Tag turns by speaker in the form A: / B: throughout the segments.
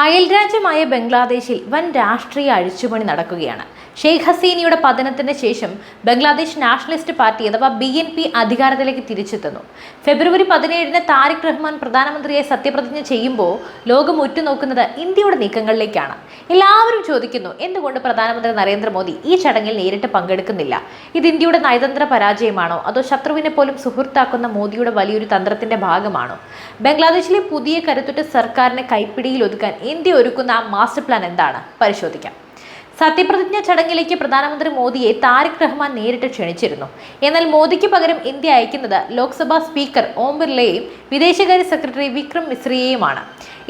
A: അയൽരാജ്യമായ ബംഗ്ലാദേശിൽ വൻ രാഷ്ട്രീയ അഴിച്ചുപണി നടക്കുകയാണ്. ഷെയ്ഖ് ഹസീനയുടെ പതനത്തിന് ശേഷം ബംഗ്ലാദേശ് നാഷണലിസ്റ്റ് പാർട്ടി അഥവാ BNP അധികാരത്തിലേക്ക് തിരിച്ചെത്തുന്നു. ഫെബ്രുവരി 17-ന് താരിഖ് റഹ്മാൻ പ്രധാനമന്ത്രിയായി സത്യപ്രതിജ്ഞ ചെയ്യുമ്പോൾ ലോകം ഉറ്റുനോക്കുന്നത് ഇന്ത്യയുടെ നീക്കങ്ങളിലേക്കാണ്. എല്ലാവരും ചോദിക്കുന്നു, എന്തുകൊണ്ട് പ്രധാനമന്ത്രി നരേന്ദ്രമോദി ഈ ചടങ്ങിൽ നേരിട്ട് പങ്കെടുക്കുന്നില്ല? ഇത് ഇന്ത്യയുടെ നയതന്ത്ര പരാജയമാണോ, അതോ ശത്രുവിനെ പോലും സുഹൃത്താക്കുന്ന മോദിയുടെ വലിയൊരു തന്ത്രത്തിന്റെ ഭാഗമാണോ? ബംഗ്ലാദേശിലെ പുതിയ കരുത്തുറ്റ സർക്കാരിനെ കൈപ്പിടിയിൽ ഒതുക്കാൻ ഇന്ത്യ ഒരുക്കുന്ന മാസ്റ്റർ പ്ലാൻ എന്താണ്? പരിശോധിക്കാം. സത്യപ്രതിജ്ഞ ചടങ്ങിലേക്ക് പ്രധാനമന്ത്രി മോദിയെ താരിഖ് റഹ്മാൻ നേരിട്ട് ക്ഷണിച്ചിരുന്നു. എന്നാൽ മോദിക്ക് പകരം ഇന്ത്യ അയക്കുന്നത് ലോക്സഭാ സ്പീക്കർ ഓം ബിർളയെയും വിദേശകാര്യ സെക്രട്ടറി വിക്രം മിശ്രയെയുമാണ്.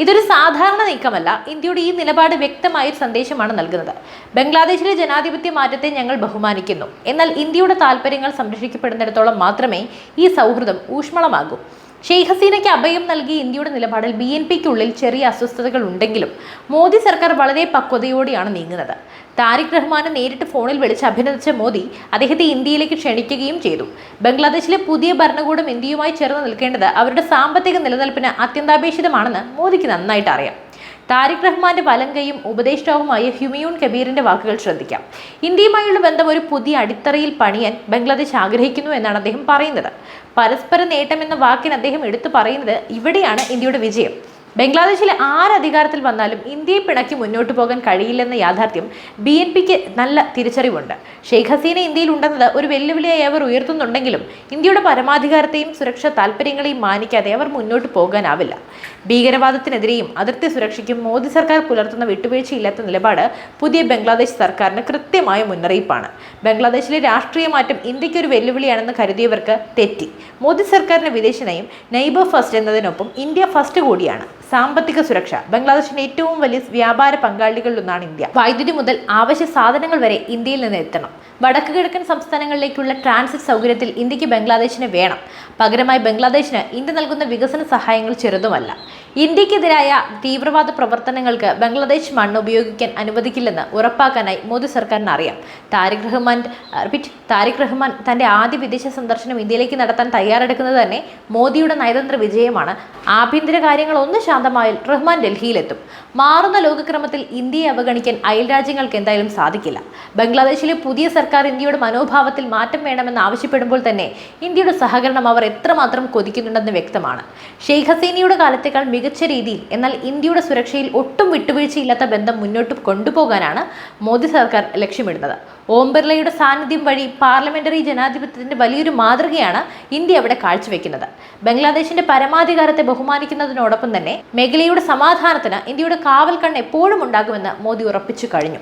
A: ഇതൊരു സാധാരണ നീക്കമല്ല. ഇന്ത്യയുടെ ഈ നിലപാട് വ്യക്തമായ ഒരു സന്ദേശമാണ് നൽകുന്നത്. ബംഗ്ലാദേശിലെ ജനാധിപത്യ മാറ്റത്തെ ഞങ്ങൾ ബഹുമാനിക്കുന്നു, എന്നാൽ ഇന്ത്യയുടെ താൽപ്പര്യങ്ങൾ സംരക്ഷിക്കപ്പെടുന്നിടത്തോളം മാത്രമേ ഈ സൗഹൃദം ഊഷ്മളമാകൂ. ഷെയ്ഖ് ഹസീനയ്ക്ക് അഭയം നൽകി ഇന്ത്യയുടെ നിലപാടിൽ BNPക്കുള്ളിൽ ചെറിയ അസ്വസ്ഥതകൾ ഉണ്ടെങ്കിലും മോദി സർക്കാർ വളരെ പക്വതയോടെയാണ് നീങ്ങുന്നത്. താരിഖ് റഹ്മാനെ നേരിട്ട് ഫോണിൽ വിളിച്ച് അഭിനന്ദിച്ച മോദി അദ്ദേഹത്തെ ഇന്ത്യയിലേക്ക് ക്ഷണിക്കുകയും ചെയ്തു. ബംഗ്ലാദേശിലെ പുതിയ ഭരണകൂടം ഇന്ത്യയുമായി ചേർന്ന് നിൽക്കേണ്ടത് അവരുടെ സാമ്പത്തിക നിലനിൽപ്പിന് അത്യന്താപേക്ഷിതമാണെന്ന് മോദിക്ക് നന്നായിട്ട് അറിയാം. താരിഖ് റഹ്മാന്റെ വലങ്കയും ഉപദേഷ്ടാവുമായ ഹുമയൂൺ കബീറിന്റെ വാക്കുകൾ ശ്രദ്ധിക്കാം. ഇന്ത്യയുമായുള്ള ബന്ധം ഒരു പുതിയ അടിത്തറയിൽ പണിയാൻ ബംഗ്ലാദേശ് ആഗ്രഹിക്കുന്നു എന്നാണ് അദ്ദേഹം പറയുന്നത്. പരസ്പര നേട്ടം എന്ന വാക്കിന് അദ്ദേഹം എടുത്തു പറയുന്നത് ഇവിടെയാണ് ഇന്ത്യയുടെ വിജയം. ബംഗ്ലാദേശിലെ അധികാരത്തിൽ വന്നാലും ഇന്ത്യയെ പിണക്കി മുന്നോട്ട് പോകാൻ കഴിയില്ലെന്ന യാഥാർത്ഥ്യം BNPക്ക് നല്ല തിരിച്ചറിവുണ്ട്. ഷെയ്ഖ് ഹസീന ഇന്ത്യയിൽ ഉണ്ടെന്നത് ഒരു വെല്ലുവിളിയായി അവർ ഉയർത്തുന്നുണ്ടെങ്കിലും ഇന്ത്യയുടെ പരമാധികാരത്തെയും സുരക്ഷാ താൽപ്പര്യങ്ങളെയും മാനിക്കാതെ അവർ മുന്നോട്ട് പോകാനാവില്ല. ഭീകരവാദത്തിനെതിരെയും അതിർത്തി സുരക്ഷയ്ക്കും മോദി സർക്കാർ പുലർത്തുന്ന വിട്ടുവീഴ്ചയില്ലാത്ത നിലപാട് പുതിയ ബംഗ്ലാദേശ് സർക്കാരിന് കൃത്യമായ മുന്നറിയിപ്പാണ്. ബംഗ്ലാദേശിലെ രാഷ്ട്രീയ മാറ്റം ഇന്ത്യക്ക് ഒരു വെല്ലുവിളിയാണെന്ന് കരുതിയവർക്ക് തെറ്റി. മോദി സർക്കാരിന്റെ വിദേശ നയം നൈബർ ഫസ്റ്റ് എന്നതിനൊപ്പം ഇന്ത്യ ഫസ്റ്റ് കൂടിയാണ്. സാമ്പത്തിക സുരക്ഷ. ബംഗ്ലാദേശിന്റെ ഏറ്റവും വലിയ വ്യാപാര പങ്കാളികളിലൊന്നാണ് ഇന്ത്യ. വൈദ്യുതി മുതൽ ആവശ്യ സാധനങ്ങൾ വരെ ഇന്ത്യയിൽ നിന്ന് എത്തണം. വടക്ക് കിഴക്കൻ സംസ്ഥാനങ്ങളിലേക്കുള്ള ട്രാൻസിറ്റ് സൗകര്യത്തിൽ ഇന്ത്യക്ക് ബംഗ്ലാദേശിനെ വേണം. പകരമായി ബംഗ്ലാദേശിന് ഇന്ത്യ നൽകുന്ന വികസന സഹായങ്ങൾ ചെറുതുമല്ല. ഇന്ത്യക്കെതിരായ തീവ്രവാദ പ്രവർത്തനങ്ങൾക്ക് ബംഗ്ലാദേശ് മണ്ണ് ഉപയോഗിക്കാൻ അനുവദിക്കില്ലെന്ന് ഉറപ്പാക്കാനായി മോദി സർക്കാരിന് അറിയാം. താരിഖ് റഹ്മാൻ തന്റെ ആദ്യ വിദേശ സന്ദർശനം ഇന്ത്യയിലേക്ക് നടത്താൻ തയ്യാറെടുക്കുന്നത് തന്നെ മോദിയുടെ നയതന്ത്ര വിജയമാണ്. ആഭ്യന്തര കാര്യങ്ങൾ ഒന്ന് ശാന്തമായാൽ റഹ്മാൻ ഡൽഹിയിലെത്തും. മാറുന്ന ലോകക്രമത്തിൽ ഇന്ത്യയെ അവഗണിക്കാൻ അയൽ രാജ്യങ്ങൾക്ക് എന്തായാലും സാധിക്കില്ല. ബംഗ്ലാദേശിലെ പുതിയ സർക്കാർ ഇന്ത്യയുടെ മനോഭാവത്തിൽ മാറ്റം വേണമെന്ന് ആവശ്യപ്പെടുമ്പോൾ തന്നെ ഇന്ത്യയുടെ സഹകരണം അവർ എത്രമാത്രം കൊതിക്കുന്നുണ്ടെന്ന് വ്യക്തമാണ്. ഷെയ്ഖ് ഹസീനയുടെ കാലത്തേക്കാൾ മികച്ച രീതിയിൽ, എന്നാൽ ഇന്ത്യയുടെ സുരക്ഷയിൽ ഒട്ടും വിട്ടുവീഴ്ചയില്ലാത്ത ബന്ധം മുന്നോട്ട് കൊണ്ടുപോകാനാണ് മോദി സർക്കാർ ലക്ഷ്യമിടുന്നത്. ഓം ബിർളയുടെ സാന്നിധ്യം വഴി പാർലമെന്ററി ജനാധിപത്യത്തിന്റെ വലിയൊരു മാതൃകയാണ് ഇന്ത്യ അവിടെ കാഴ്ചവെക്കുന്നത്. ബംഗ്ലാദേശിന്റെ പരമാധികാരത്തെ ബഹുമാനിക്കുന്നതിനോടൊപ്പം തന്നെ മേഖലയുടെ സമാധാനത്തിന് ഇന്ത്യയുടെ കാവൽ കണ്ണ് എപ്പോഴും ഉണ്ടാകുമെന്ന് മോദി ഉറപ്പിച്ചു കഴിഞ്ഞു.